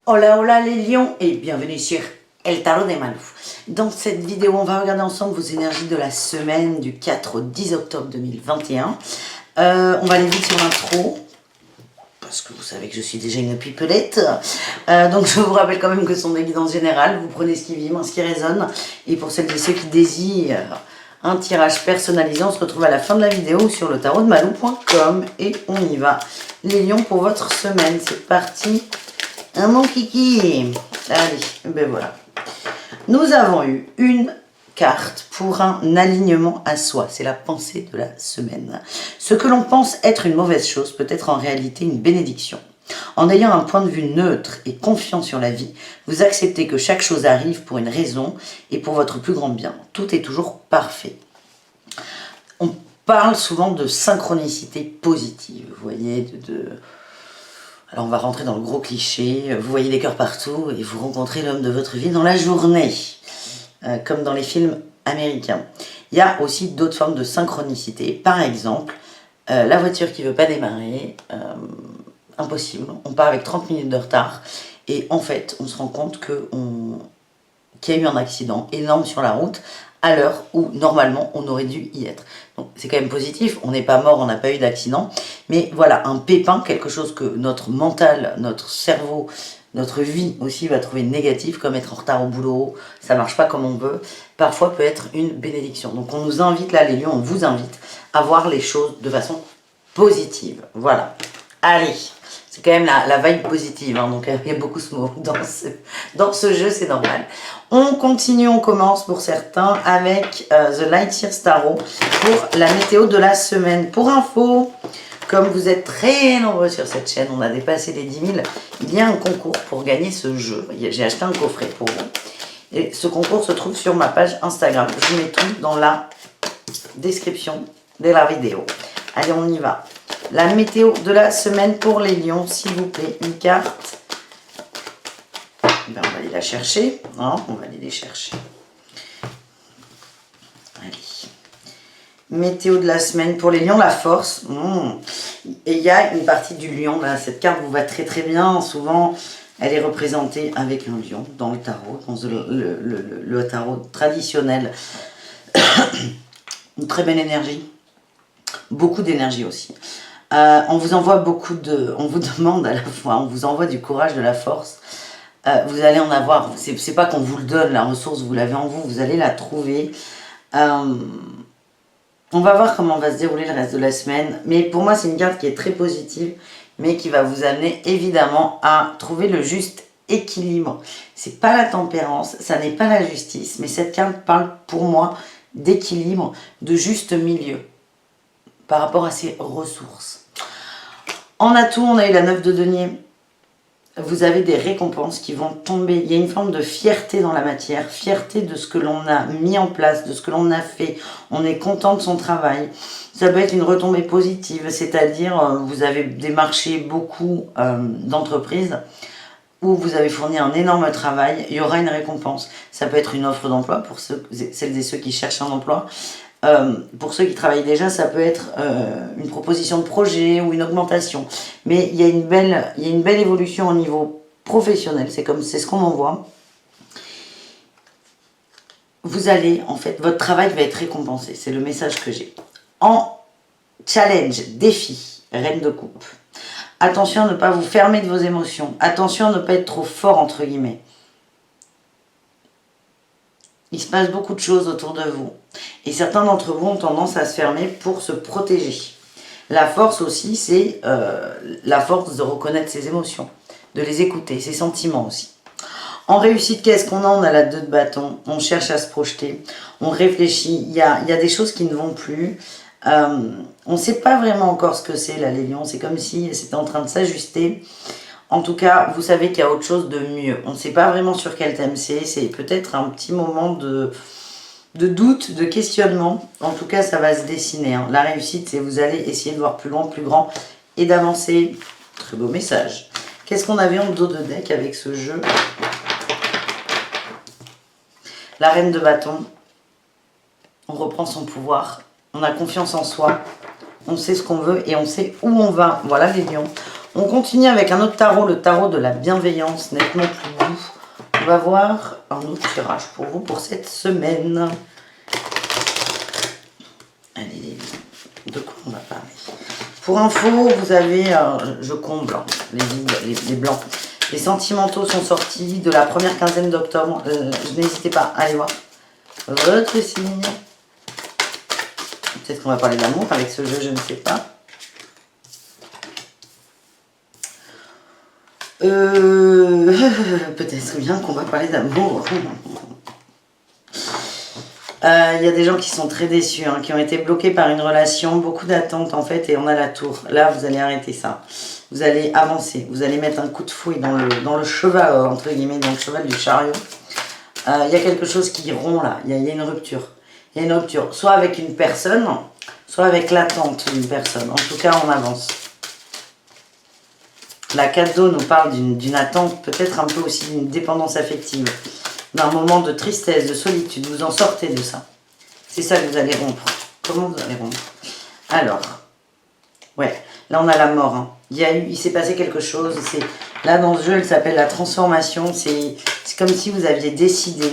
Hola hola les lions et bienvenue sur El Tarot des Malou. Dans cette vidéo, on va regarder ensemble vos énergies de la semaine du 4 au 10 octobre 2021. On va aller vite sur l'intro, parce que vous savez que je suis déjà une pipelette. Donc je vous rappelle quand même que ce sont des guidances générales. Vous prenez ce qui vibre, ce qui résonne. Et pour celles et ceux qui désirent un tirage personnalisé, on se retrouve à la fin de la vidéo sur le tarotdemalou.com. Et on y va. Les lions pour votre semaine, c'est parti. Mon kiki. Allez, ben voilà. Nous avons eu une carte pour un alignement à soi. C'est la pensée de la semaine. Ce que l'on pense être une mauvaise chose peut être en réalité une bénédiction. En ayant un point de vue neutre et confiant sur la vie, vous acceptez que chaque chose arrive pour une raison et pour votre plus grand bien. Tout est toujours parfait. On parle souvent de synchronicité positive, vous voyez, Alors on va rentrer dans le gros cliché, vous voyez des cœurs partout et vous rencontrez l'homme de votre vie dans la journée, comme dans les films américains. Il y a aussi d'autres formes de synchronicité, par exemple, la voiture qui ne veut pas démarrer, impossible, on part avec 30 minutes de retard et en fait on se rend compte qu'il y a eu un accident énorme sur la route à l'heure où normalement on aurait dû y être. Donc c'est quand même positif, on n'est pas mort, on n'a pas eu d'accident, mais voilà, un pépin, quelque chose que notre mental, notre cerveau, notre vie aussi va trouver négatif, comme être en retard au boulot, ça marche pas comme on veut, parfois peut être une bénédiction. Donc on nous invite là, les lions, on vous invite à voir les choses de façon positive. Voilà, allez. C'est quand même la vibe positive, hein, donc il y a beaucoup ce mot dans ce jeu, c'est normal. On continue, on commence pour certains avec The Light Year Tarot pour la météo de la semaine. Pour info, comme vous êtes très nombreux sur cette chaîne, on a dépassé les 10 000, il y a un concours pour gagner ce jeu. J'ai acheté un coffret pour vous. Et ce concours se trouve sur ma page Instagram. Je vous mets tout dans la description de la vidéo. Allez, on y va. La météo de la semaine pour les lions, s'il vous plaît, une carte. Ben, on va aller la chercher. Non, on va aller les chercher. Allez. Météo de la semaine pour les lions, la force. Et il y a une partie du lion, là. Cette carte vous va très très bien. Souvent, elle est représentée avec un lion dans le tarot, dans le tarot traditionnel. Une très belle énergie. Beaucoup d'énergie aussi. On vous envoie on vous demande à la fois, on vous envoie du courage, de la force. Vous allez en avoir, c'est pas qu'on vous le donne, la ressource, vous l'avez en vous, vous allez la trouver. On va voir comment va se dérouler le reste de la semaine. Mais pour moi, c'est une carte qui est très positive, mais qui va vous amener évidemment à trouver le juste équilibre. C'est pas la tempérance, ça n'est pas la justice, mais cette carte parle pour moi d'équilibre, de juste milieu par rapport à ses ressources. En atout, on a eu la 9 de denier. Vous avez des récompenses qui vont tomber. Il y a une forme de fierté dans la matière, fierté de ce que l'on a mis en place, de ce que l'on a fait. On est content de son travail. Ça peut être une retombée positive, c'est-à-dire vous avez démarché beaucoup d'entreprises où vous avez fourni un énorme travail, il y aura une récompense. Ça peut être une offre d'emploi pour celles et ceux qui cherchent un emploi. Pour ceux qui travaillent déjà, ça peut être une proposition de projet ou une augmentation. Mais il y a une belle évolution au niveau professionnel, c'est ce qu'on envoie. Vous allez, en fait, votre travail va être récompensé, c'est le message que j'ai. En challenge, défi, reine de coupe. Attention à ne pas vous fermer de vos émotions. Attention à ne pas être trop fort, entre guillemets. Il se passe beaucoup de choses autour de vous. Et certains d'entre vous ont tendance à se fermer pour se protéger. La force aussi, c'est la force de reconnaître ses émotions, de les écouter, ses sentiments aussi. En réussite, qu'est-ce qu'on a? On a la 2 de bâton, on cherche à se projeter, on réfléchit, il y a des choses qui ne vont plus. On ne sait pas vraiment encore ce que c'est là, les lions, c'est comme si c'était en train de s'ajuster. En tout cas, vous savez qu'il y a autre chose de mieux. On ne sait pas vraiment sur quel thème c'est peut-être un petit moment de doute, de questionnement. En tout cas, ça va se dessiner. Hein. La réussite, c'est vous allez essayer de voir plus loin, plus grand et d'avancer. Très beau message. Qu'est-ce qu'on avait en dos de deck avec ce jeu? La reine de bâton. On reprend son pouvoir. On a confiance en soi. On sait ce qu'on veut et on sait où on va. Voilà les lions. On continue avec un autre tarot, le tarot de la bienveillance, nettement plus doux. On va voir un autre tirage pour vous pour cette semaine. Allez, de quoi on va parler? Pour info, vous avez, je comble les vides, les blancs. Les sentimentaux sont sortis de la première quinzaine d'octobre. N'hésitez pas à aller voir votre signe. Peut-être qu'on va parler d'amour avec ce jeu, je ne sais pas. Peut-être bien qu'on va parler d'amour. Il y a des gens qui sont très déçus, hein, qui ont été bloqués par une relation, beaucoup d'attentes en fait, et on a la tour. Là, vous allez arrêter ça. Vous allez avancer, vous allez mettre un coup de fouet dans le cheval, entre guillemets, dans le cheval du chariot. Il y a quelque chose qui rompt là, il y a une rupture. Il y a une rupture, soit avec une personne, soit avec l'attente d'une personne. En tout cas, on avance. La 4 d'eau nous parle d'une attente, peut-être un peu aussi d'une dépendance affective, d'un moment de tristesse, de solitude. Vous en sortez de ça. C'est ça que vous allez rompre. Comment vous allez rompre? Alors, ouais, là on a la mort. Hein. Il s'est passé quelque chose. Là dans ce jeu, elle s'appelle la transformation. C'est comme si vous aviez décidé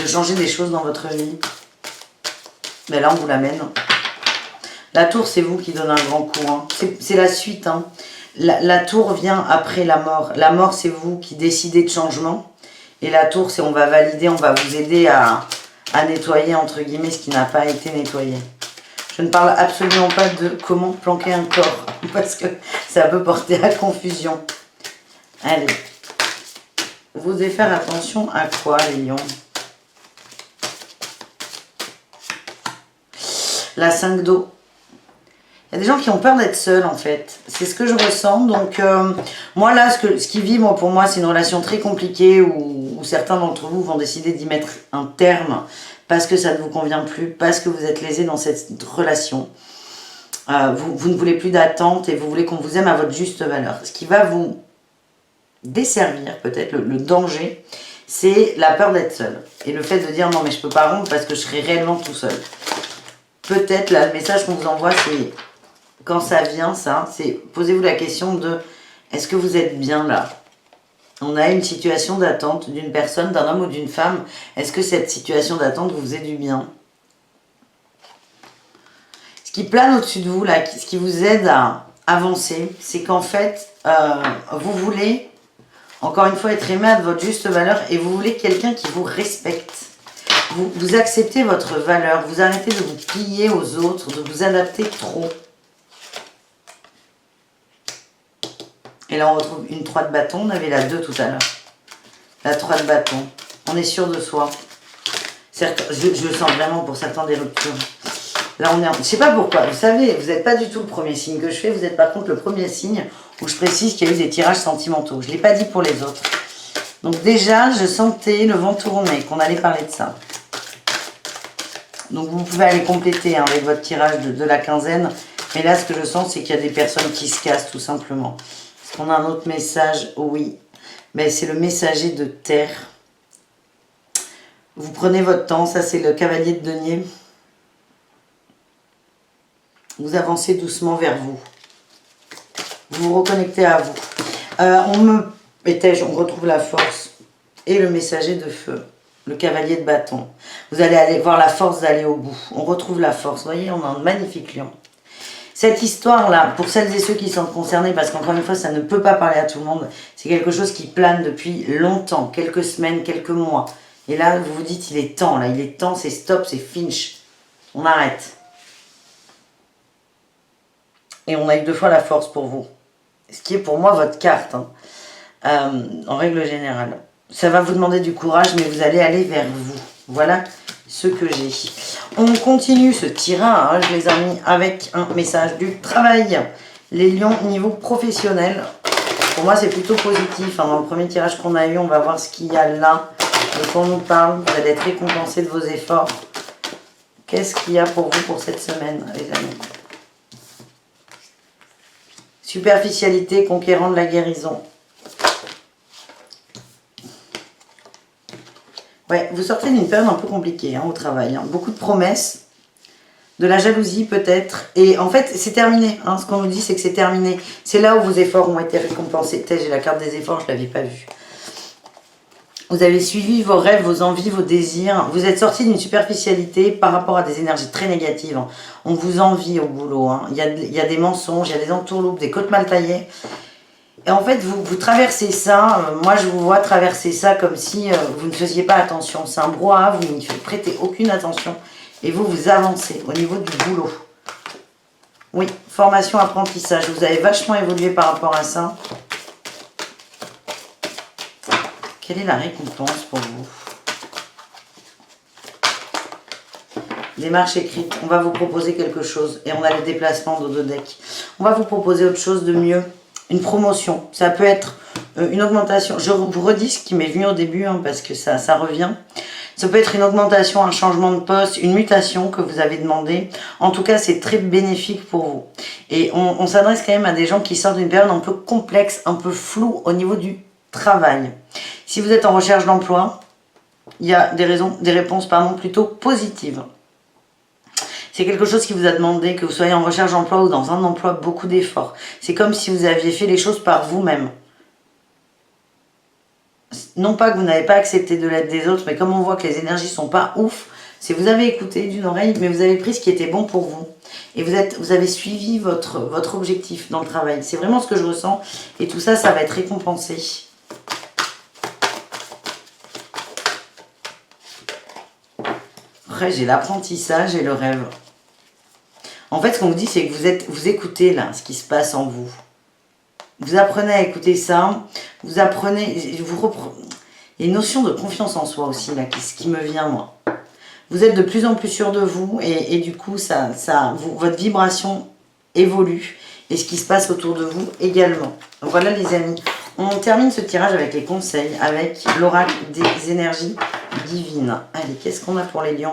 de changer des choses dans votre vie. Mais là on vous l'amène. La tour, c'est vous qui donne un grand coup. Hein. C'est la suite. Hein. La tour vient après la mort. La mort, c'est vous qui décidez de changement. Et la tour, c'est on va valider, on va vous aider à nettoyer, entre guillemets, ce qui n'a pas été nettoyé. Je ne parle absolument pas de comment planquer un corps, parce que ça peut porter à confusion. Allez. Vous devez faire attention à quoi, les lions? La 5 d'eau. Il y a des gens qui ont peur d'être seuls, en fait. C'est ce que je ressens. Donc, moi, là, ce qui vit, pour moi, c'est une relation très compliquée où certains d'entre vous vont décider d'y mettre un terme parce que ça ne vous convient plus, parce que vous êtes lésés dans cette relation. Vous ne voulez plus d'attente et vous voulez qu'on vous aime à votre juste valeur. Ce qui va vous desservir, peut-être, le danger, c'est la peur d'être seul. Et le fait de dire, non, mais je ne peux pas rompre parce que je serai réellement tout seul. Peut-être, là, le message qu'on vous envoie, c'est... Quand ça vient, ça, c'est posez-vous la question de est-ce que vous êtes bien là? On a une situation d'attente d'une personne, d'un homme ou d'une femme. Est-ce que cette situation d'attente vous faisait du bien? Ce qui plane au-dessus de vous, là, ce qui vous aide à avancer, c'est qu'en fait, vous voulez, encore une fois, être aimé à votre juste valeur et vous voulez quelqu'un qui vous respecte. Vous acceptez votre valeur, vous arrêtez de vous plier aux autres, de vous adapter trop. Et là, on retrouve une 3 de bâton. On avait la 2 tout à l'heure. La 3 de bâton. On est sûr de soi. Certes, je le sens vraiment pour certains des ruptures. Là, on est je ne sais pas pourquoi. Vous savez, vous n'êtes pas du tout le premier signe que je fais. Vous êtes par contre le premier signe où je précise qu'il y a eu des tirages sentimentaux. Je ne l'ai pas dit pour les autres. Donc déjà, je sentais le vent tourner, qu'on allait parler de ça. Donc vous pouvez aller compléter avec votre tirage de la quinzaine. Mais là, ce que je sens, c'est qu'il y a des personnes qui se cassent tout simplement. On a un autre message, oui, mais c'est le messager de terre. Vous prenez votre temps, ça c'est le cavalier de denier. Vous avancez doucement vers vous. Vous vous reconnectez à vous. On retrouve la force et le messager de feu, le cavalier de bâton. Vous allez aller voir la force d'aller au bout. On retrouve la force. Vous voyez, on a un magnifique lion. Cette histoire-là, pour celles et ceux qui sont concernés, parce qu'encore une fois, ça ne peut pas parler à tout le monde, c'est quelque chose qui plane depuis longtemps, quelques semaines, quelques mois. Et là, vous vous dites, il est temps, là, il est temps, c'est stop, c'est finish. On arrête. Et on a eu 2 fois la force pour vous. Ce qui est pour moi votre carte, hein, en règle générale. Ça va vous demander du courage, mais vous allez aller vers vous. Voilà ce que j'ai. On continue ce tirage, les amis, avec un message du travail. Les lions, niveau professionnel. Pour moi, c'est plutôt positif. Hein. Dans le premier tirage qu'on a eu, on va voir ce qu'il y a là. Donc, on nous parle, vous allez être récompensé de vos efforts. Qu'est-ce qu'il y a pour vous pour cette semaine, les amis? Superficialité, conquérant de la guérison. Ouais, vous sortez d'une période un peu compliquée au travail. Hein. Beaucoup de promesses. de la jalousie peut-être. Et en fait, c'est terminé. Hein. Ce qu'on nous dit, c'est que c'est terminé. C'est là où vos efforts ont été récompensés. J'ai la carte des efforts, je ne l'avais pas vue. Vous avez suivi vos rêves, vos envies, vos désirs. Vous êtes sorti d'une superficialité par rapport à des énergies très négatives. On vous envie au boulot. Hein. Il y a des mensonges, il y a des entourloupes, des côtes mal taillées. Et en fait, vous traversez ça. Moi, je vous vois traverser ça comme si vous ne faisiez pas attention. C'est un brouhaha, vous ne prêtez aucune attention. Et vous avancez au niveau du boulot. Oui, formation, apprentissage. Vous avez vachement évolué par rapport à ça. Quelle est la récompense pour vous? Démarche écrite. On va vous proposer quelque chose. Et on a le déplacement de deux decks. On va vous proposer autre chose de mieux. Une promotion. Ça peut être une augmentation. Je vous redis ce qui m'est venu au début, hein, parce que ça revient. Ça peut être une augmentation, un changement de poste, une mutation que vous avez demandé. En tout cas, c'est très bénéfique pour vous. Et on s'adresse quand même à des gens qui sortent d'une période un peu complexe, un peu floue au niveau du travail. Si vous êtes en recherche d'emploi, il y a des réponses plutôt positives. C'est quelque chose qui vous a demandé, que vous soyez en recherche d'emploi ou dans un emploi, beaucoup d'efforts. C'est comme si vous aviez fait les choses par vous-même. Non pas que vous n'avez pas accepté de l'aide des autres, mais comme on voit que les énergies sont pas ouf, c'est vous avez écouté d'une oreille, mais vous avez pris ce qui était bon pour vous. Et vous avez suivi votre objectif dans le travail. C'est vraiment ce que je ressens. Et tout ça, ça va être récompensé. Après, j'ai l'apprentissage et le rêve. En fait, ce qu'on vous dit, c'est que vous écoutez là ce qui se passe en vous. Vous apprenez à écouter ça. Vous apprenez... Il y a une notion de confiance en soi aussi là, qui me vient, moi. Vous êtes de plus en plus sûr de vous et du coup, votre vibration évolue. Et ce qui se passe autour de vous également. Donc voilà les amis. On termine ce tirage avec les conseils, avec l'oracle des énergies divines. Allez, qu'est-ce qu'on a pour les lions?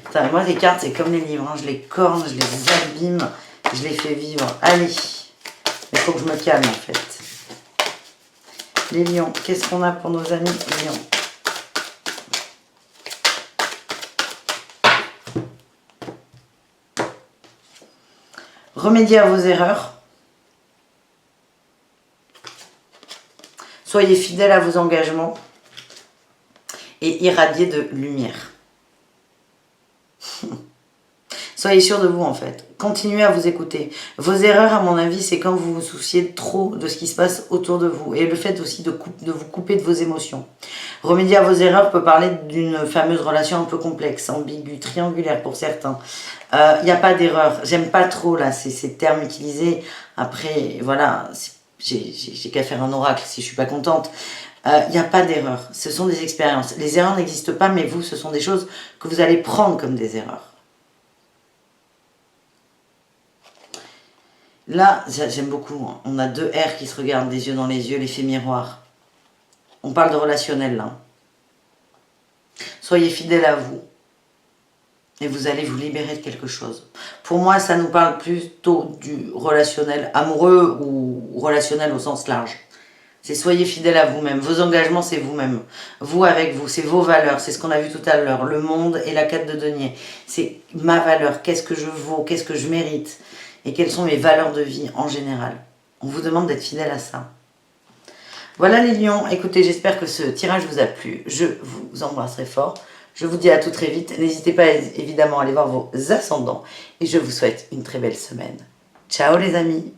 Putain, moi les cartes c'est comme les livres, hein. Je les corne, je les abîme, je les fais vivre. Allez, il faut que je me calme en fait. Les lions, qu'est-ce qu'on a pour nos amis lions? Remédiez à vos erreurs. Soyez fidèles à vos engagements. Et irradiez de lumière. Soyez sûr de vous en fait. Continuez à vous écouter. Vos erreurs, à mon avis, c'est quand vous vous souciez trop de ce qui se passe autour de vous. Et le fait aussi de vous couper de vos émotions. Remédier à vos erreurs peut parler d'une fameuse relation un peu complexe, ambiguë, triangulaire pour certains. Il n'y a pas d'erreur. J'aime pas trop là ces termes utilisés. Après, voilà, j'ai qu'à faire un oracle si je suis pas contente. Il n'y a pas d'erreur. Ce sont des expériences. Les erreurs n'existent pas, mais vous, ce sont des choses que vous allez prendre comme des erreurs. Là, j'aime beaucoup. Hein. On a deux R qui se regardent des yeux dans les yeux, l'effet miroir. On parle de relationnel là. Soyez fidèles à vous. Et vous allez vous libérer de quelque chose. Pour moi, ça nous parle plutôt du relationnel amoureux ou relationnel au sens large. C'est soyez fidèles à vous-même. Vos engagements, c'est vous-même. Vous avec vous, c'est vos valeurs. C'est ce qu'on a vu tout à l'heure. Le monde et la 4 de denier. C'est ma valeur. Qu'est-ce que je vaux? Qu'est-ce que je mérite? Et quelles sont mes valeurs de vie en général? On vous demande d'être fidèle à ça. Voilà les lions. Écoutez, j'espère que ce tirage vous a plu. Je vous embrasserai fort. Je vous dis à tout très vite. N'hésitez pas évidemment à aller voir vos ascendants. Et je vous souhaite une très belle semaine. Ciao les amis.